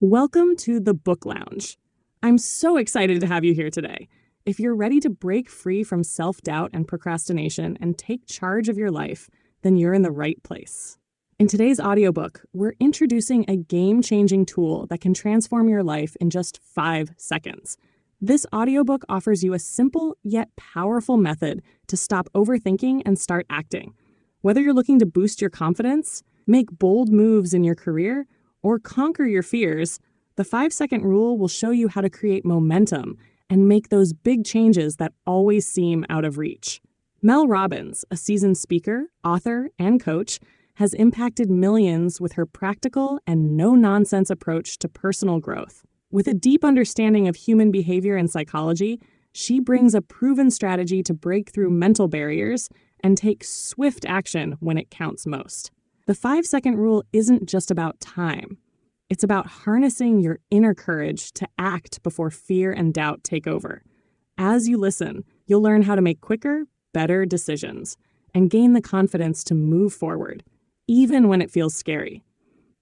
Welcome to the Book Lounge. I'm so excited to have you here today. If you're ready to break free from self-doubt and procrastination and take charge of your life, then you're in the right place. In today's audiobook, we're introducing a game-changing tool that can transform your life in just 5 seconds. This audiobook offers you a simple yet powerful method to stop overthinking and start acting. Whether you're looking to boost your confidence, make bold moves in your career, or conquer your fears, the 5-second rule will show you how to create momentum and make those big changes that always seem out of reach. Mel Robbins, a seasoned speaker, author, and coach, has impacted millions with her practical and no-nonsense approach to personal growth. With a deep understanding of human behavior and psychology, she brings a proven strategy to break through mental barriers and take swift action when it counts most. The 5-second rule isn't just about time. It's about harnessing your inner courage to act before fear and doubt take over. As you listen, you'll learn how to make quicker, better decisions and gain the confidence to move forward, even when it feels scary.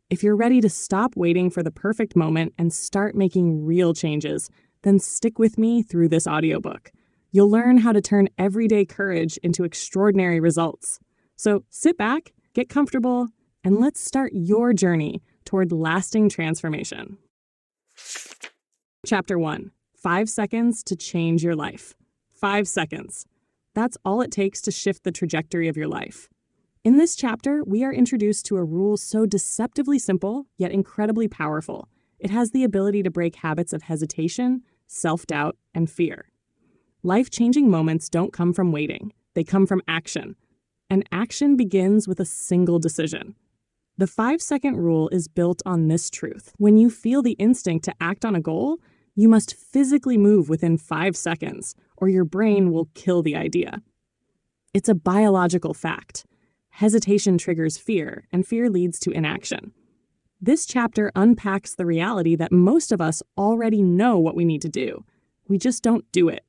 If you're ready to stop waiting for the perfect moment and start making real changes, then stick with me through this audiobook. You'll learn how to turn everyday courage into extraordinary results. So sit back, get comfortable, and let's start your journey toward lasting transformation. Chapter 1. 5 seconds to change your life. 5 seconds. That's all it takes to shift the trajectory of your life. In this chapter, we are introduced to a rule so deceptively simple, yet incredibly powerful. It has the ability to break habits of hesitation, self-doubt, and fear. Life-changing moments don't come from waiting. They come from action. And action begins with a single decision. The 5-second rule is built on this truth. When you feel the instinct to act on a goal, you must physically move within 5 seconds, or your brain will kill the idea. It's a biological fact. Hesitation triggers fear, and fear leads to inaction. This chapter unpacks the reality that most of us already know what we need to do. We just don't do it.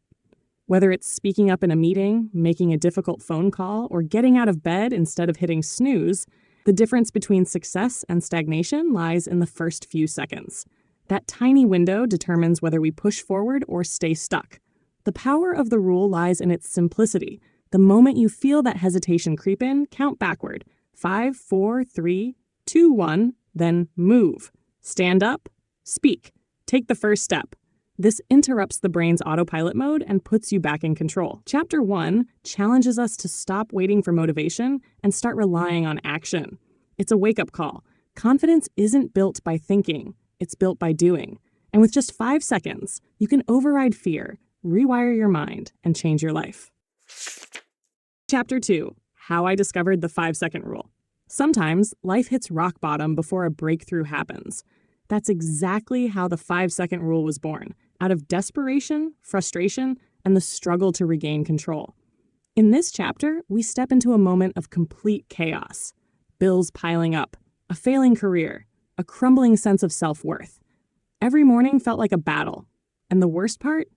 Whether it's speaking up in a meeting, making a difficult phone call, or getting out of bed instead of hitting snooze, the difference between success and stagnation lies in the first few seconds. That tiny window determines whether we push forward or stay stuck. The power of the rule lies in its simplicity. The moment you feel that hesitation creep in, count backward. 5, 4, 3, 2, 1, then move. Stand up, speak, take the first step. This interrupts the brain's autopilot mode and puts you back in control. Chapter 1 challenges us to stop waiting for motivation and start relying on action. It's a wake-up call. Confidence isn't built by thinking, it's built by doing. And with just 5 seconds, you can override fear, rewire your mind, and change your life. Chapter 2, How I Discovered the 5-Second Rule. Sometimes life hits rock bottom before a breakthrough happens. That's exactly how the 5-second rule was born, out of desperation, frustration, and the struggle to regain control. In this chapter, we step into a moment of complete chaos. Bills piling up, a failing career, a crumbling sense of self-worth. Every morning felt like a battle. And the worst part?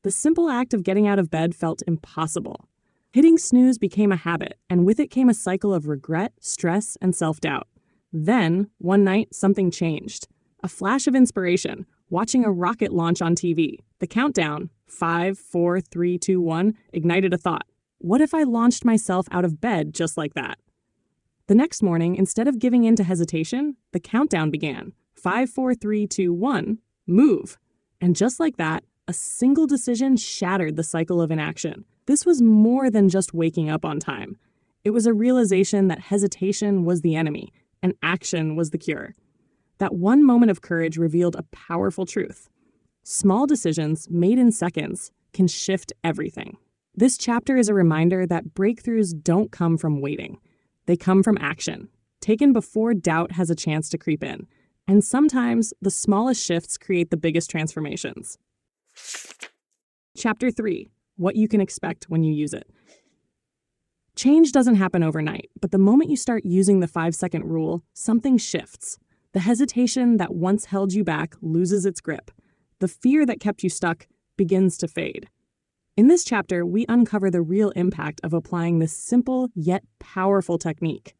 The simple act of getting out of bed felt impossible. Hitting snooze became a habit, and with it came a cycle of regret, stress, and self-doubt. Then, one night, something changed. A flash of inspiration, watching a rocket launch on TV. The countdown, 5, 4, 3, 2, 1, ignited a thought. What if I launched myself out of bed just like that? The next morning, instead of giving in to hesitation, the countdown began. 5, 4, 3, 2, 1, move. And just like that, a single decision shattered the cycle of inaction. This was more than just waking up on time. It was a realization that hesitation was the enemy and action was the cure. That one moment of courage revealed a powerful truth. Small decisions made in seconds can shift everything. This chapter is a reminder that breakthroughs don't come from waiting. They come from action, taken before doubt has a chance to creep in. And sometimes the smallest shifts create the biggest transformations. Chapter 3, What you can expect when you use it. Change doesn't happen overnight, but the moment you start using the 5-second rule, something shifts. The hesitation that once held you back loses its grip. The fear that kept you stuck begins to fade. In this chapter, we uncover the real impact of applying this simple yet powerful technique.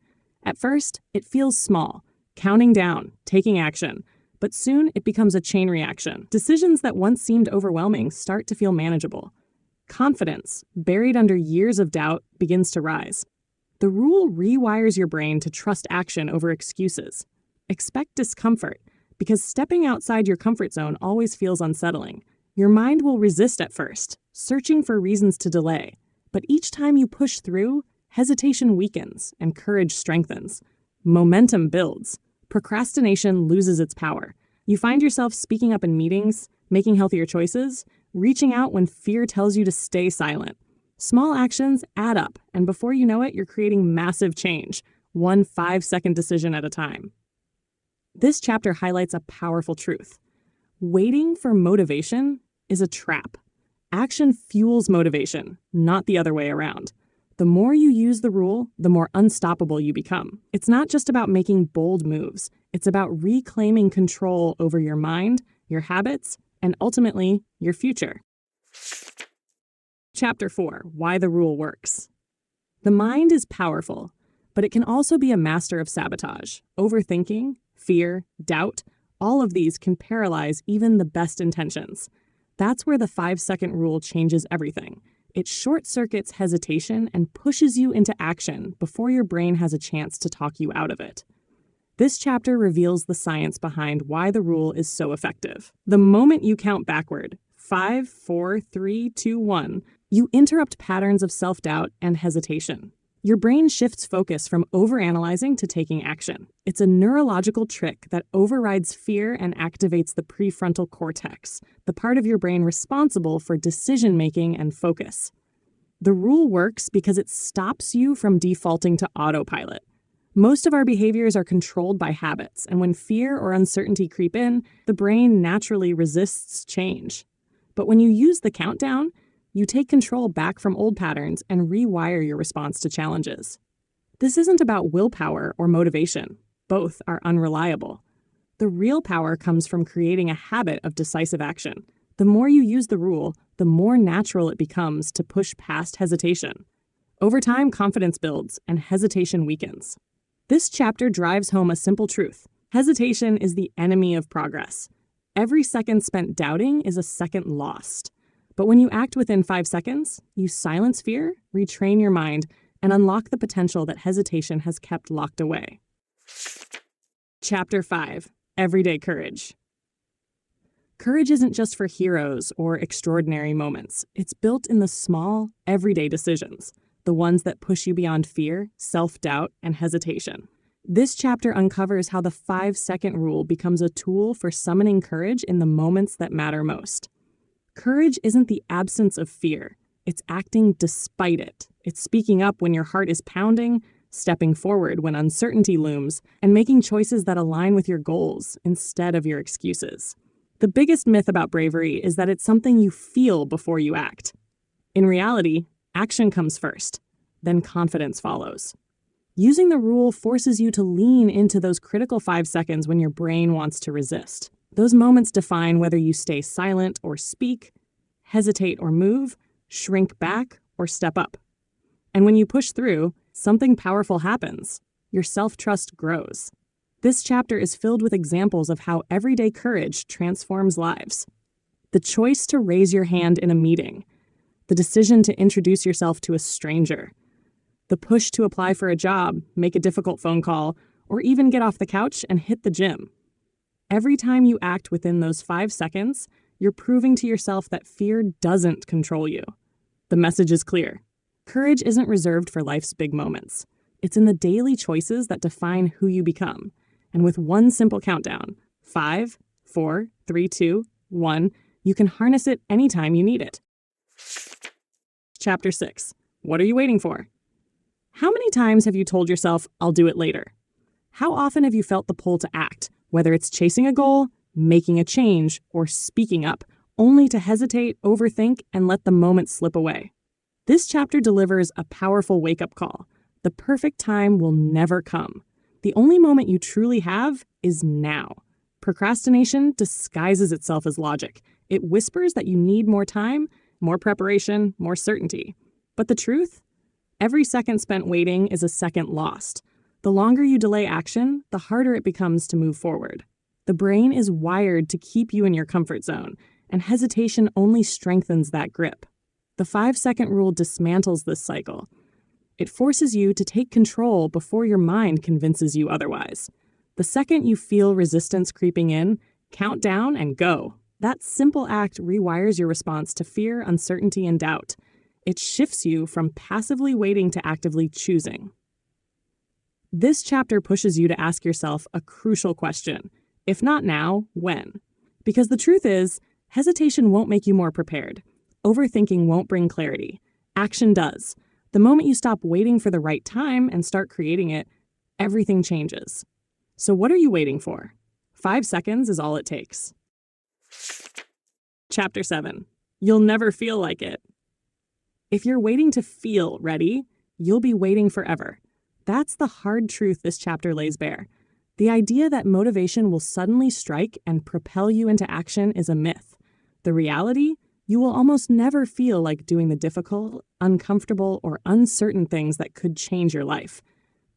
At first, it feels small, counting down, taking action. But soon it becomes a chain reaction. Decisions that once seemed overwhelming start to feel manageable. Confidence, buried under years of doubt, begins to rise. The rule rewires your brain to trust action over excuses. Expect discomfort, because stepping outside your comfort zone always feels unsettling. Your mind will resist at first, searching for reasons to delay. But each time you push through, hesitation weakens and courage strengthens. Momentum builds. Procrastination loses its power. You find yourself speaking up in meetings, making healthier choices, reaching out when fear tells you to stay silent. Small actions add up, and before you know it, you're creating massive change, one 5-second decision at a time. This chapter highlights a powerful truth. Waiting for motivation is a trap. Action fuels motivation, not the other way around. The more you use the rule, the more unstoppable you become. It's not just about making bold moves. It's about reclaiming control over your mind, your habits, and ultimately, your future. Chapter 4, Why the Rule Works. The mind is powerful, but it can also be a master of sabotage. Overthinking, fear, doubt, all of these can paralyze even the best intentions. That's where the 5-second rule changes everything. It short-circuits hesitation and pushes you into action before your brain has a chance to talk you out of it. This chapter reveals the science behind why the rule is so effective. The moment you count backward, 5, 4, 3, 2, 1, you interrupt patterns of self-doubt and hesitation. Your brain shifts focus from overanalyzing to taking action. It's a neurological trick that overrides fear and activates the prefrontal cortex, the part of your brain responsible for decision-making and focus. The rule works because it stops you from defaulting to autopilot. Most of our behaviors are controlled by habits, and when fear or uncertainty creep in, the brain naturally resists change. But when you use the countdown, you take control back from old patterns and rewire your response to challenges. This isn't about willpower or motivation. Both are unreliable. The real power comes from creating a habit of decisive action. The more you use the rule, the more natural it becomes to push past hesitation. Over time, confidence builds and hesitation weakens. This chapter drives home a simple truth. Hesitation is the enemy of progress. Every second spent doubting is a second lost. But when you act within 5 seconds, you silence fear, retrain your mind, and unlock the potential that hesitation has kept locked away. Chapter 5, Everyday Courage. Courage isn't just for heroes or extraordinary moments. It's built in the small, everyday decisions, the ones that push you beyond fear, self-doubt, and hesitation. This chapter uncovers how the 5-second rule becomes a tool for summoning courage in the moments that matter most. Courage isn't the absence of fear. It's acting despite it. It's speaking up when your heart is pounding, stepping forward when uncertainty looms, and making choices that align with your goals instead of your excuses. The biggest myth about bravery is that it's something you feel before you act. In reality, action comes first, then confidence follows. Using the rule forces you to lean into those critical 5 seconds when your brain wants to resist. Those moments define whether you stay silent or speak, hesitate or move, shrink back or step up. And when you push through, something powerful happens. Your self-trust grows. This chapter is filled with examples of how everyday courage transforms lives. The choice to raise your hand in a meeting, the decision to introduce yourself to a stranger, the push to apply for a job, make a difficult phone call, or even get off the couch and hit the gym. Every time you act within those 5 seconds, you're proving to yourself that fear doesn't control you. The message is clear. Courage isn't reserved for life's big moments. It's in the daily choices that define who you become. And with one simple countdown, 5, 4, 3, 2, 1, you can harness it anytime you need it. Chapter 6. What are you waiting for? How many times have you told yourself, I'll do it later? How often have you felt the pull to act, whether it's chasing a goal, making a change, or speaking up, only to hesitate, overthink, and let the moment slip away? This chapter delivers a powerful wake-up call. The perfect time will never come. The only moment you truly have is now. Procrastination disguises itself as logic. It whispers that you need more time, more preparation, more certainty. But the truth? Every second spent waiting is a second lost. The longer you delay action, the harder it becomes to move forward. The brain is wired to keep you in your comfort zone, and hesitation only strengthens that grip. The 5-second rule dismantles this cycle. It forces you to take control before your mind convinces you otherwise. The second you feel resistance creeping in, count down and go. That simple act rewires your response to fear, uncertainty, and doubt. It shifts you from passively waiting to actively choosing. This chapter pushes you to ask yourself a crucial question. If not now, when? Because the truth is, hesitation won't make you more prepared. Overthinking won't bring clarity. Action does. The moment you stop waiting for the right time and start creating it, everything changes. So what are you waiting for? 5 seconds is all it takes. Chapter 7. You'll never feel like it. If you're waiting to feel ready, you'll be waiting forever. That's the hard truth this chapter lays bare. The idea that motivation will suddenly strike and propel you into action is a myth. The reality? You will almost never feel like doing the difficult, uncomfortable, or uncertain things that could change your life.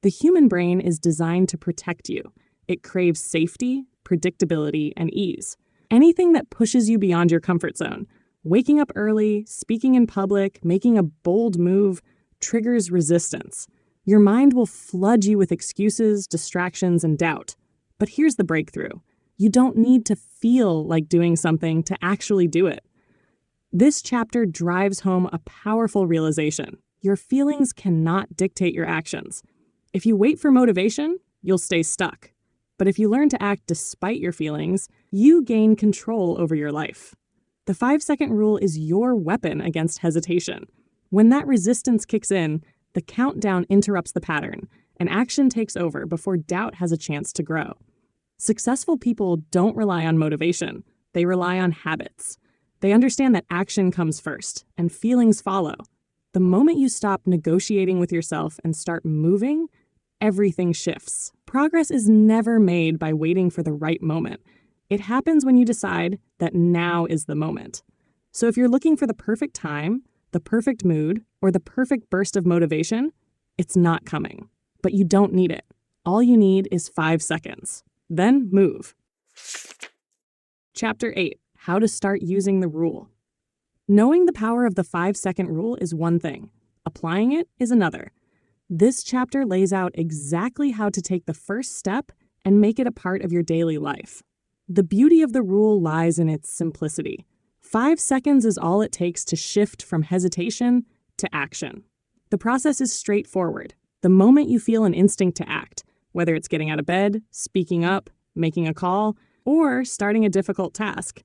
The human brain is designed to protect you. It craves safety, predictability, and ease. Anything that pushes you beyond your comfort zone, waking up early, speaking in public, making a bold move, triggers resistance. Your mind will flood you with excuses, distractions, and doubt. But here's the breakthrough. You don't need to feel like doing something to actually do it. This chapter drives home a powerful realization. Your feelings cannot dictate your actions. If you wait for motivation, you'll stay stuck. But if you learn to act despite your feelings, you gain control over your life. The 5-second rule is your weapon against hesitation. When that resistance kicks in, the countdown interrupts the pattern, and action takes over before doubt has a chance to grow. Successful people don't rely on motivation. They rely on habits. They understand that action comes first, and feelings follow. The moment you stop negotiating with yourself and start moving, everything shifts. Progress is never made by waiting for the right moment. It happens when you decide that now is the moment. So if you're looking for the perfect time, the perfect mood, or the perfect burst of motivation, it's not coming. But you don't need it. All you need is 5 seconds. Then move. Chapter 8. How to start using the rule. Knowing the power of the 5-second rule is one thing. Applying it is another. This chapter lays out exactly how to take the first step and make it a part of your daily life. The beauty of the rule lies in its simplicity. 5 seconds is all it takes to shift from hesitation to action. The process is straightforward. The moment you feel an instinct to act, whether it's getting out of bed, speaking up, making a call, or starting a difficult task,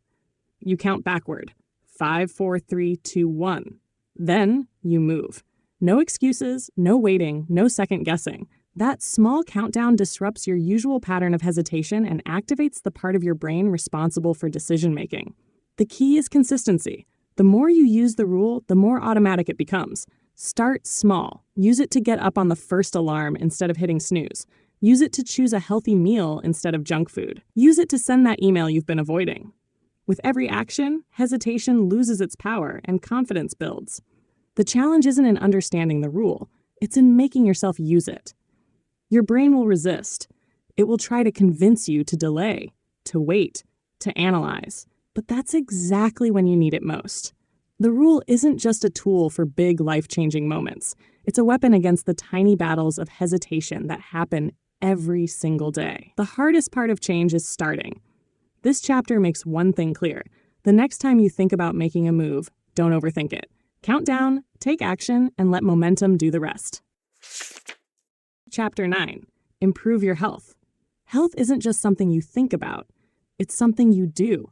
you count backward. 5, 4, 3, 2, 1. Then you move. No excuses, no waiting, no second guessing. That small countdown disrupts your usual pattern of hesitation and activates the part of your brain responsible for decision making. The key is consistency. The more you use the rule, the more automatic it becomes. Start small. Use it to get up on the first alarm instead of hitting snooze. Use it to choose a healthy meal instead of junk food. Use it to send that email you've been avoiding. With every action, hesitation loses its power and confidence builds. The challenge isn't in understanding the rule, it's in making yourself use it. Your brain will resist. It will try to convince you to delay, to wait, to analyze. But that's exactly when you need it most. The rule isn't just a tool for big life-changing moments. It's a weapon against the tiny battles of hesitation that happen every single day. The hardest part of change is starting. This chapter makes one thing clear. The next time you think about making a move, don't overthink it. Count down, take action, and let momentum do the rest. Chapter 9. Improve your health. Health isn't just something you think about. It's something you do.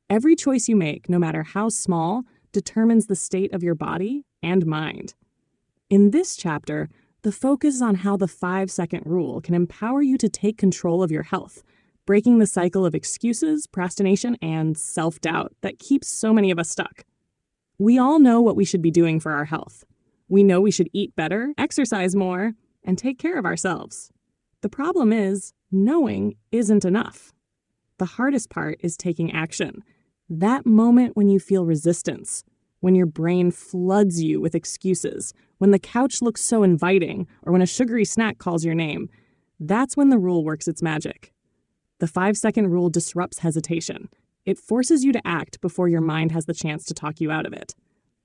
Every choice you make, no matter how small, determines the state of your body and mind. In this chapter, the focus is on how the 5-second rule can empower you to take control of your health, breaking the cycle of excuses, procrastination, and self-doubt that keeps so many of us stuck. We all know what we should be doing for our health. We know we should eat better, exercise more, and take care of ourselves. The problem is, knowing isn't enough. The hardest part is taking action. That moment when you feel resistance, when your brain floods you with excuses, when the couch looks so inviting, or when a sugary snack calls your name, that's when the rule works its magic. The 5-second rule disrupts hesitation. It forces you to act before your mind has the chance to talk you out of it.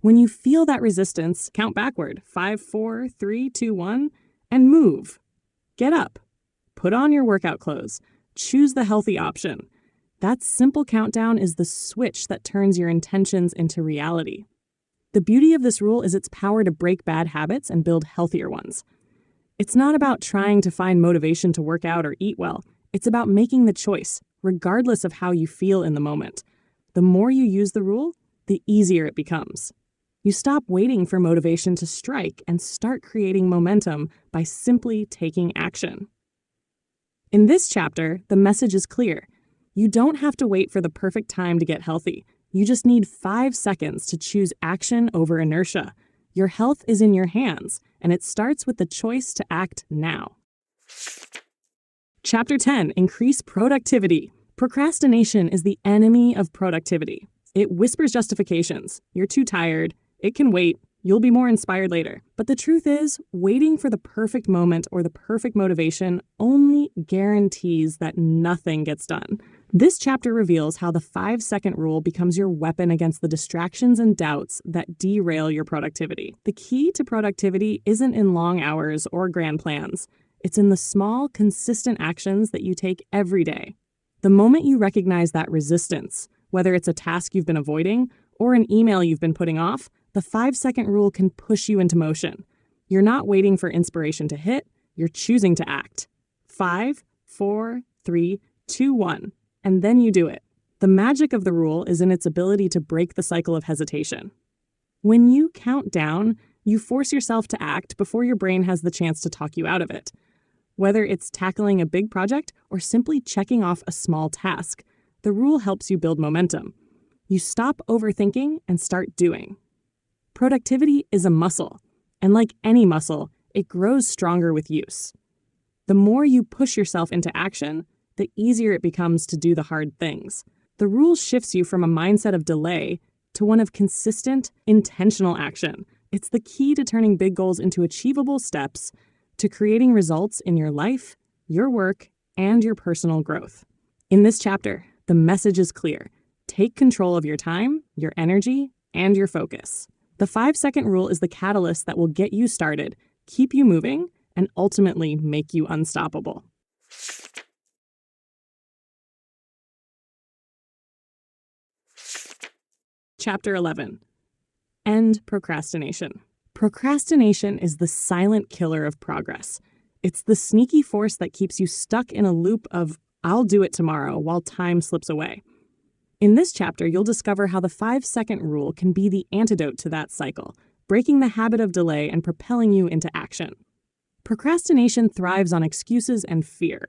When you feel that resistance, count backward, 5, 4, 3, 2, 1, and move. Get up. Put on your workout clothes. Choose the healthy option. That simple countdown is the switch that turns your intentions into reality. The beauty of this rule is its power to break bad habits and build healthier ones. It's not about trying to find motivation to work out or eat well. It's about making the choice, regardless of how you feel in the moment. The more you use the rule, the easier it becomes. You stop waiting for motivation to strike and start creating momentum by simply taking action. In this chapter, the message is clear. You don't have to wait for the perfect time to get healthy. You just need 5 seconds to choose action over inertia. Your health is in your hands, and it starts with the choice to act now. Chapter 10, Increase Productivity. Procrastination is the enemy of productivity. It whispers justifications. You're too tired. It can wait. You'll be more inspired later. But the truth is, waiting for the perfect moment or the perfect motivation only guarantees that nothing gets done. This chapter reveals how the 5-second rule becomes your weapon against the distractions and doubts that derail your productivity. The key to productivity isn't in long hours or grand plans. It's in the small, consistent actions that you take every day. The moment you recognize that resistance, whether it's a task you've been avoiding or an email you've been putting off, the 5-second rule can push you into motion. You're not waiting for inspiration to hit, you're choosing to act. 5, 4, 3, 2, 1. And then you do it. The magic of the rule is in its ability to break the cycle of hesitation. When you count down, you force yourself to act before your brain has the chance to talk you out of it. Whether it's tackling a big project or simply checking off a small task, the rule helps you build momentum. You stop overthinking and start doing. Productivity is a muscle, and like any muscle, it grows stronger with use. The more you push yourself into action, the easier it becomes to do the hard things. The rule shifts you from a mindset of delay to one of consistent, intentional action. It's the key to turning big goals into achievable steps, to creating results in your life, your work, and your personal growth. In this chapter, the message is clear. Take control of your time, your energy, and your focus. The 5-second rule is the catalyst that will get you started, keep you moving, and ultimately make you unstoppable. Chapter 11. End procrastination. Procrastination is the silent killer of progress. It's the sneaky force that keeps you stuck in a loop of, I'll do it tomorrow, while time slips away. In this chapter, you'll discover how the 5-second rule can be the antidote to that cycle, breaking the habit of delay and propelling you into action. Procrastination thrives on excuses and fear.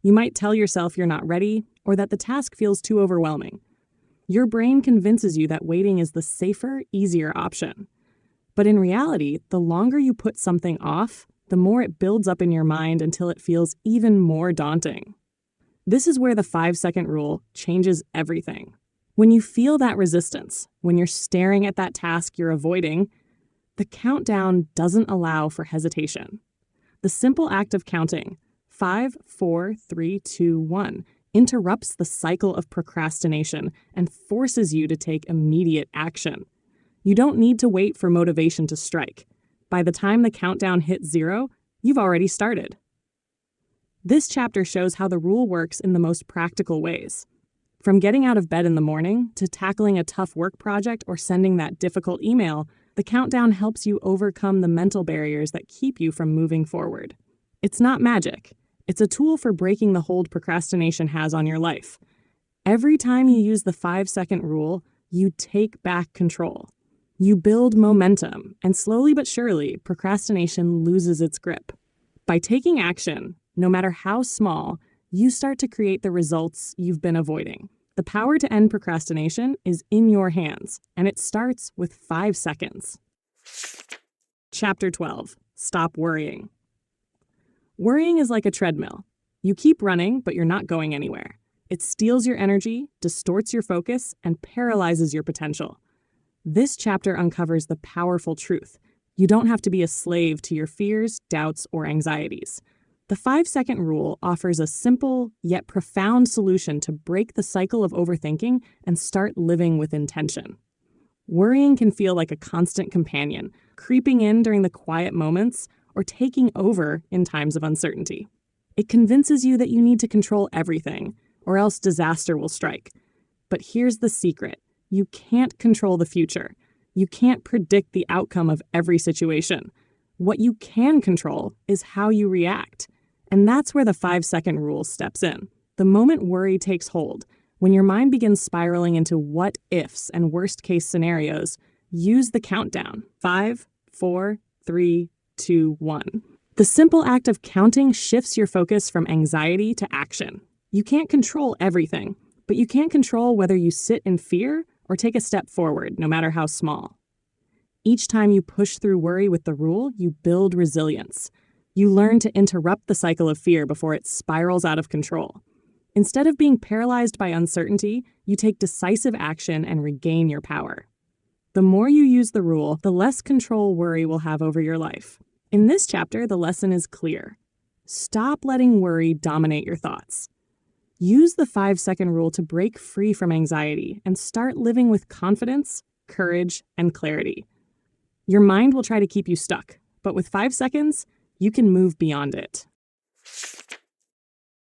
You might tell yourself you're not ready or that the task feels too overwhelming. Your brain convinces you that waiting is the safer, easier option. But in reality, the longer you put something off, the more it builds up in your mind until it feels even more daunting. This is where the 5-second rule changes everything. When you feel that resistance, when you're staring at that task you're avoiding, the countdown doesn't allow for hesitation. The simple act of counting, 5, 4, 3, 2, 1, interrupts the cycle of procrastination and forces you to take immediate action. You don't need to wait for motivation to strike. By the time the countdown hits 0, you've already started. This chapter shows how the rule works in the most practical ways. From getting out of bed in the morning to tackling a tough work project or sending that difficult email, the countdown helps you overcome the mental barriers that keep you from moving forward. It's not magic. It's a tool for breaking the hold procrastination has on your life. Every time you use the 5-second rule, you take back control. You build momentum, and slowly but surely, procrastination loses its grip. By taking action, no matter how small, you start to create the results you've been avoiding. The power to end procrastination is in your hands, and it starts with 5 seconds. Chapter 12. Stop worrying. Worrying is like a treadmill. You keep running, but you're not going anywhere. It steals your energy, distorts your focus, and paralyzes your potential. This chapter uncovers the powerful truth. You don't have to be a slave to your fears, doubts, or anxieties. The 5-second rule offers a simple yet profound solution to break the cycle of overthinking and start living with intention. Worrying can feel like a constant companion, creeping in during the quiet moments or taking over in times of uncertainty. It convinces you that you need to control everything, or else disaster will strike. But here's the secret. You can't control the future. You can't predict the outcome of every situation. What you can control is how you react. And that's where the 5-second rule steps in. The moment worry takes hold, when your mind begins spiraling into what ifs and worst case scenarios, use the countdown. 5, 4, 3, 2, 1. The simple act of counting shifts your focus from anxiety to action. You can't control everything, but you can control whether you sit in fear or take a step forward, no matter how small. Each time you push through worry with the rule, you build resilience. You learn to interrupt the cycle of fear before it spirals out of control. Instead of being paralyzed by uncertainty, you take decisive action and regain your power. The more you use the rule, the less control worry will have over your life. In this chapter, the lesson is clear. Stop letting worry dominate your thoughts. Use the 5-second rule to break free from anxiety and start living with confidence, courage, and clarity. Your mind will try to keep you stuck, but with 5 seconds, you can move beyond it.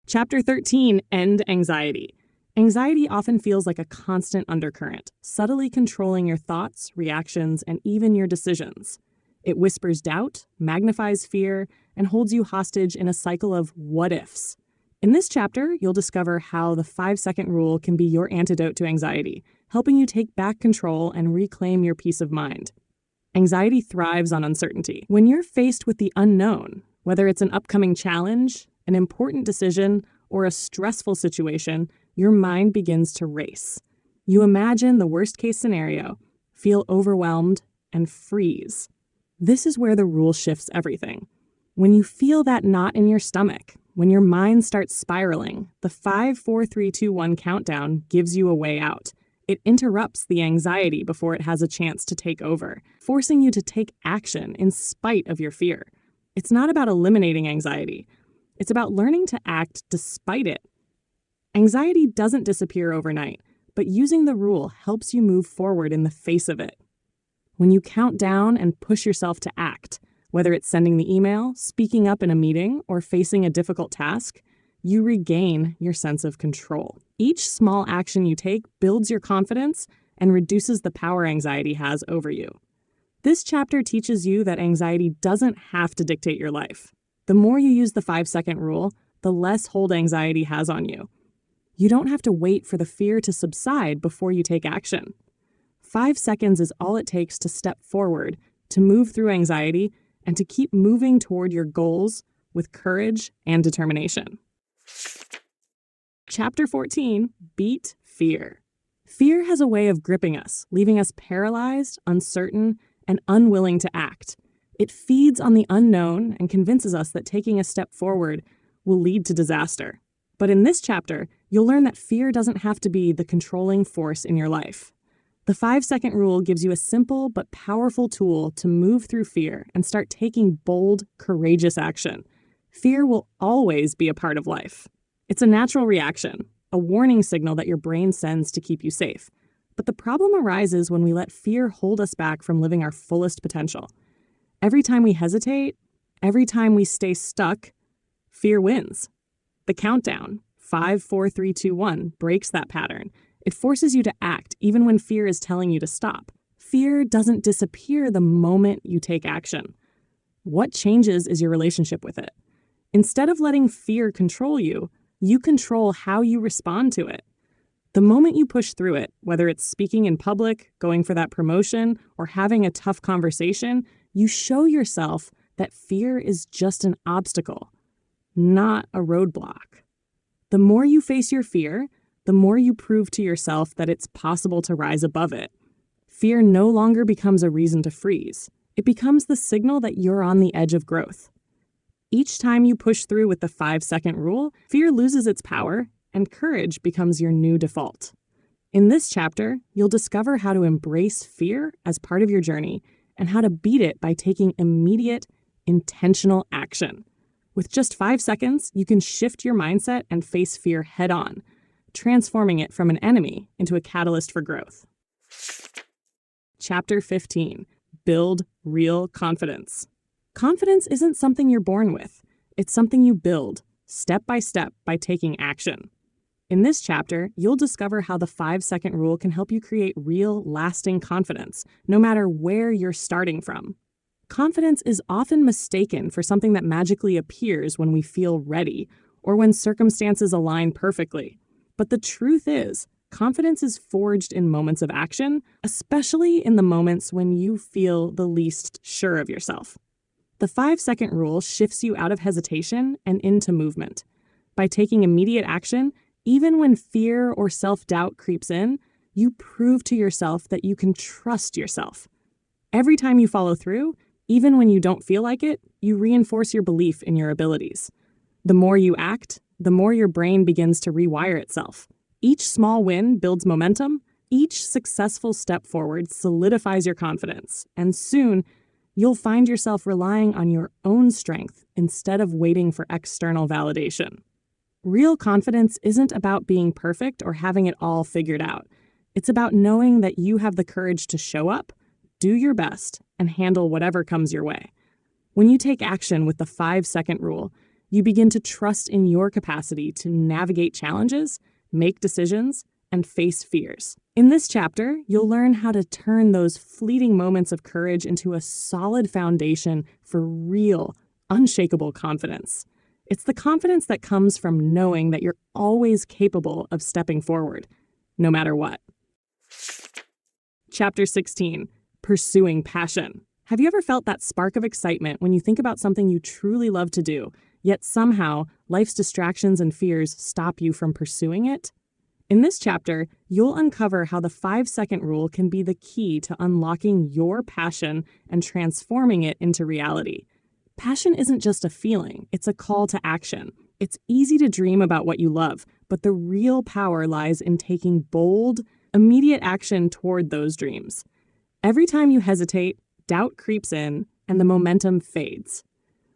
Chapter 13, End Anxiety. Anxiety often feels like a constant undercurrent, subtly controlling your thoughts, reactions, and even your decisions. It whispers doubt, magnifies fear, and holds you hostage in a cycle of what-ifs. In this chapter, you'll discover how the 5-second rule can be your antidote to anxiety, helping you take back control and reclaim your peace of mind. Anxiety thrives on uncertainty. When you're faced with the unknown, whether it's an upcoming challenge, an important decision, or a stressful situation, your mind begins to race. You imagine the worst-case scenario, feel overwhelmed, and freeze. This is where the rule shifts everything. When you feel that knot in your stomach, when your mind starts spiraling, the 5, 4, 3, 2, 1 countdown gives you a way out. It interrupts the anxiety before it has a chance to take over, forcing you to take action in spite of your fear. It's not about eliminating anxiety. It's about learning to act despite it. Anxiety doesn't disappear overnight, but using the rule helps you move forward in the face of it. When you count down and push yourself to act, whether it's sending the email, speaking up in a meeting, or facing a difficult task, you regain your sense of control. Each small action you take builds your confidence and reduces the power anxiety has over you. This chapter teaches you that anxiety doesn't have to dictate your life. The more you use the 5-second rule, the less hold anxiety has on you. You don't have to wait for the fear to subside before you take action. 5 seconds is all it takes to step forward, to move through anxiety, and to keep moving toward your goals with courage and determination. Chapter 14, Beat Fear. Fear has a way of gripping us, leaving us paralyzed, uncertain, and unwilling to act. It feeds on the unknown and convinces us that taking a step forward will lead to disaster. But in this chapter, you'll learn that fear doesn't have to be the controlling force in your life. The 5-second rule gives you a simple but powerful tool to move through fear and start taking bold, courageous action. Fear will always be a part of life. It's a natural reaction, a warning signal that your brain sends to keep you safe. But the problem arises when we let fear hold us back from living our fullest potential. Every time we hesitate, every time we stay stuck, fear wins. The countdown, 5, 4, 3, 2, 1, breaks that pattern. It forces you to act even when fear is telling you to stop. Fear doesn't disappear the moment you take action. What changes is your relationship with it. Instead of letting fear control you, you control how you respond to it. The moment you push through it, whether it's speaking in public, going for that promotion, or having a tough conversation, you show yourself that fear is just an obstacle, not a roadblock. The more you face your fear, the more you prove to yourself that it's possible to rise above it. Fear no longer becomes a reason to freeze. It becomes the signal that you're on the edge of growth. Each time you push through with the 5-second rule, fear loses its power and courage becomes your new default. In this chapter, you'll discover how to embrace fear as part of your journey and how to beat it by taking immediate, intentional action. With just 5 seconds, you can shift your mindset and face fear head on, transforming it from an enemy into a catalyst for growth. Chapter 15. Build real confidence. Confidence isn't something you're born with. It's something you build, step by taking action. In this chapter, you'll discover how the 5-second rule can help you create real, lasting confidence, no matter where you're starting from. Confidence is often mistaken for something that magically appears when we feel ready or when circumstances align perfectly. But the truth is, confidence is forged in moments of action, especially in the moments when you feel the least sure of yourself. The 5-second rule shifts you out of hesitation and into movement. By taking immediate action, even when fear or self-doubt creeps in, you prove to yourself that you can trust yourself. Every time you follow through, even when you don't feel like it, you reinforce your belief in your abilities. The more you act, the more your brain begins to rewire itself. Each small win builds momentum, each successful step forward solidifies your confidence, and soon you'll find yourself relying on your own strength instead of waiting for external validation. Real confidence isn't about being perfect or having it all figured out. It's about knowing that you have the courage to show up, do your best, and handle whatever comes your way. When you take action with the 5-second rule, you begin to trust in your capacity to navigate challenges, make decisions, and face fears. In this chapter, you'll learn how to turn those fleeting moments of courage into a solid foundation for real, unshakable confidence. It's the confidence that comes from knowing that you're always capable of stepping forward, no matter what. Chapter 16. Pursuing passion. Have you ever felt that spark of excitement when you think about something you truly love to do, yet somehow life's distractions and fears stop you from pursuing it? In this chapter, you'll uncover how the 5-second rule can be the key to unlocking your passion and transforming it into reality. Passion isn't just a feeling, it's a call to action. It's easy to dream about what you love, but the real power lies in taking bold, immediate action toward those dreams. Every time you hesitate, doubt creeps in, and the momentum fades.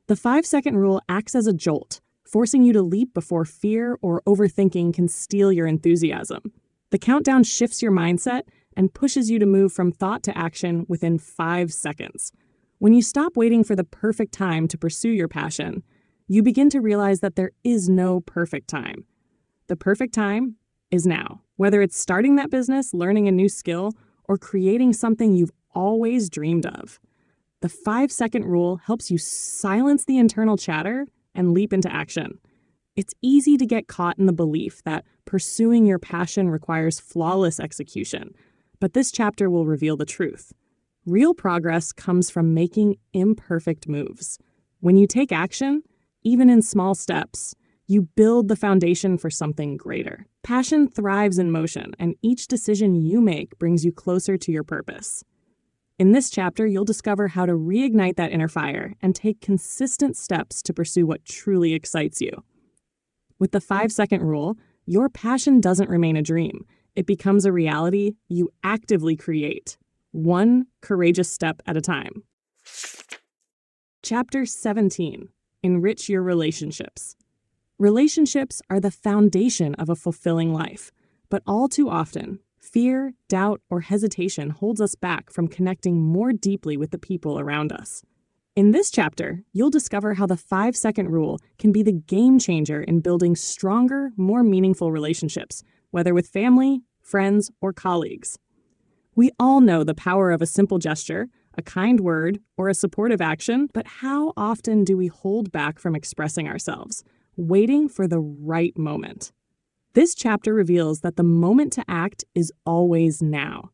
The 5-second rule acts as a jolt, forcing you to leap before fear or overthinking can steal your enthusiasm. The countdown shifts your mindset and pushes you to move from thought to action within 5 seconds. When you stop waiting for the perfect time to pursue your passion, you begin to realize that there is no perfect time. The perfect time is now. Whether it's starting that business, learning a new skill, or creating something you've always dreamed of. The 5-second rule helps you silence the internal chatter and leap into action. It's easy to get caught in the belief that pursuing your passion requires flawless execution, but this chapter will reveal the truth. Real progress comes from making imperfect moves. When you take action, even in small steps, you build the foundation for something greater. Passion thrives in motion, and each decision you make brings you closer to your purpose. In this chapter, you'll discover how to reignite that inner fire and take consistent steps to pursue what truly excites you. With the 5-second rule, your passion doesn't remain a dream. It becomes a reality you actively create, one courageous step at a time. Chapter 17. Enrich your relationships. Relationships are the foundation of a fulfilling life, but all too often, fear, doubt, or hesitation holds us back from connecting more deeply with the people around us. In this chapter, you'll discover how the 5-second rule can be the game changer in building stronger, more meaningful relationships, whether with family, friends, or colleagues. We all know the power of a simple gesture, a kind word, or a supportive action, but how often do we hold back from expressing ourselves, waiting for the right moment? This chapter reveals that the moment to act is always now.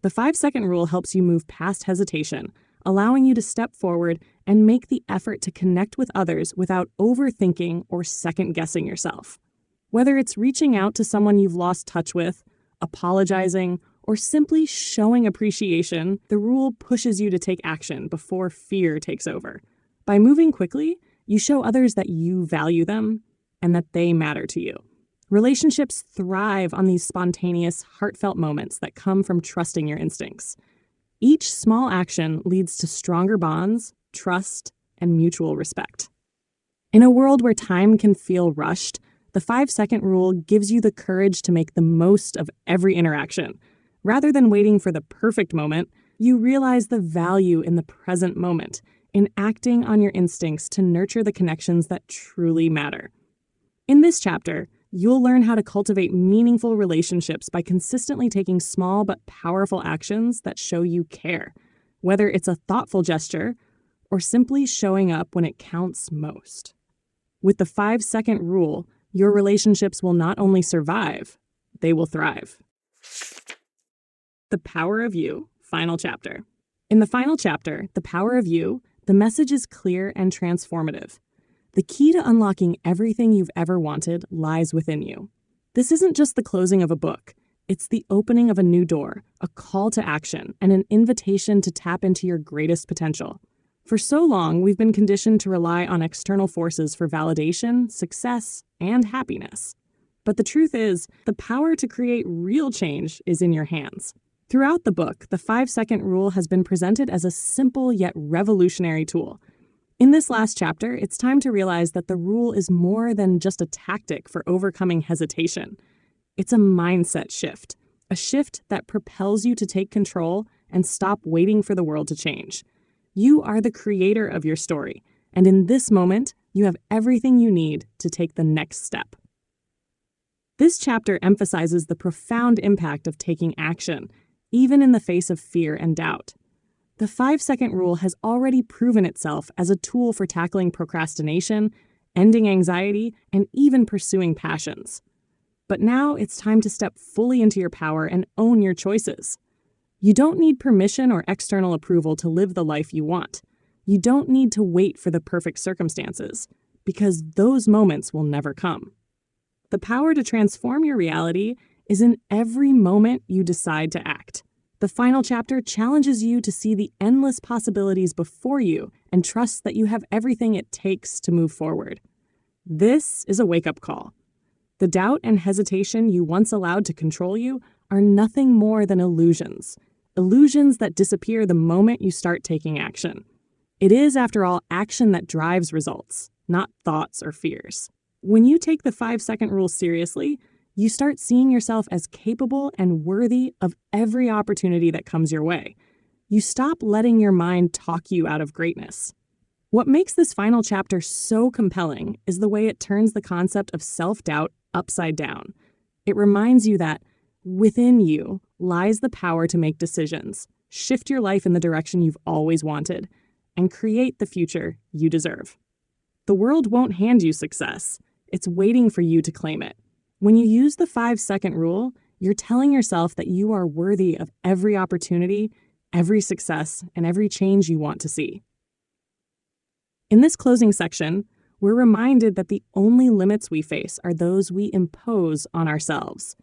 The 5-second rule helps you move past hesitation, allowing you to step forward and make the effort to connect with others without overthinking or second-guessing yourself. Whether it's reaching out to someone you've lost touch with, apologizing, or simply showing appreciation, the rule pushes you to take action before fear takes over. By moving quickly, you show others that you value them and that they matter to you. Relationships thrive on these spontaneous, heartfelt moments that come from trusting your instincts. Each small action leads to stronger bonds, trust, and mutual respect. In a world where time can feel rushed, the 5-second rule gives you the courage to make the most of every interaction. Rather than waiting for the perfect moment, you realize the value in the present moment, in acting on your instincts to nurture the connections that truly matter. In this chapter, you'll learn how to cultivate meaningful relationships by consistently taking small but powerful actions that show you care, whether it's a thoughtful gesture or simply showing up when it counts most. With the 5-second rule, your relationships will not only survive, they will thrive. The Power of You, final chapter. In the final chapter, The Power of You, the message is clear and transformative. The key to unlocking everything you've ever wanted lies within you. This isn't just the closing of a book. It's the opening of a new door, a call to action, and an invitation to tap into your greatest potential. For so long, we've been conditioned to rely on external forces for validation, success, and happiness. But the truth is, the power to create real change is in your hands. Throughout the book, the 5-second rule has been presented as a simple yet revolutionary tool. In this last chapter, it's time to realize that the rule is more than just a tactic for overcoming hesitation. It's a mindset shift, a shift that propels you to take control and stop waiting for the world to change. You are the creator of your story, and in this moment, you have everything you need to take the next step. This chapter emphasizes the profound impact of taking action, even in the face of fear and doubt. The 5-second rule has already proven itself as a tool for tackling procrastination, ending anxiety, and even pursuing passions. But now it's time to step fully into your power and own your choices. You don't need permission or external approval to live the life you want. You don't need to wait for the perfect circumstances, because those moments will never come. The power to transform your reality is in every moment you decide to act. The final chapter challenges you to see the endless possibilities before you and trust that you have everything it takes to move forward. This is a wake-up call. The doubt and hesitation you once allowed to control you are nothing more than illusions. Illusions that disappear the moment you start taking action. It is, after all, action that drives results, not thoughts or fears. When you take the 5-second rule seriously, you start seeing yourself as capable and worthy of every opportunity that comes your way. You stop letting your mind talk you out of greatness. What makes this final chapter so compelling is the way it turns the concept of self-doubt upside down. It reminds you that within you lies the power to make decisions, shift your life in the direction you've always wanted, and create the future you deserve. The world won't hand you success. It's waiting for you to claim it. When you use the 5-second rule, you're telling yourself that you are worthy of every opportunity, every success, and every change you want to see. In this closing section, we're reminded that the only limits we face are those we impose on ourselves.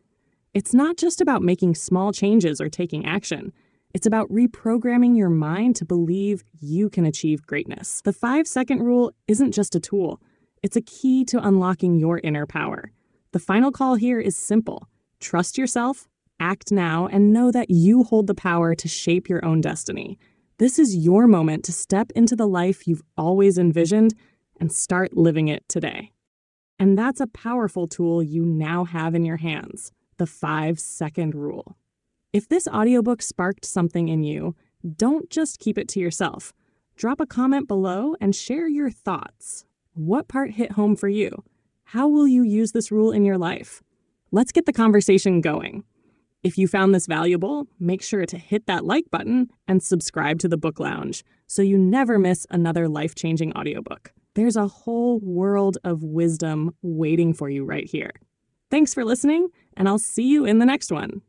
It's not just about making small changes or taking action. It's about reprogramming your mind to believe you can achieve greatness. The 5-second rule isn't just a tool. It's a key to unlocking your inner power. The final call here is simple. Trust yourself, act now, and know that you hold the power to shape your own destiny. This is your moment to step into the life you've always envisioned and start living it today. And that's a powerful tool you now have in your hands, the 5-second rule. If this audiobook sparked something in you, don't just keep it to yourself. Drop a comment below and share your thoughts. What part hit home for you? How will you use this rule in your life? Let's get the conversation going. If you found this valuable, make sure to hit that like button and subscribe to the Book Lounge so you never miss another life-changing audiobook. There's a whole world of wisdom waiting for you right here. Thanks for listening, and I'll see you in the next one.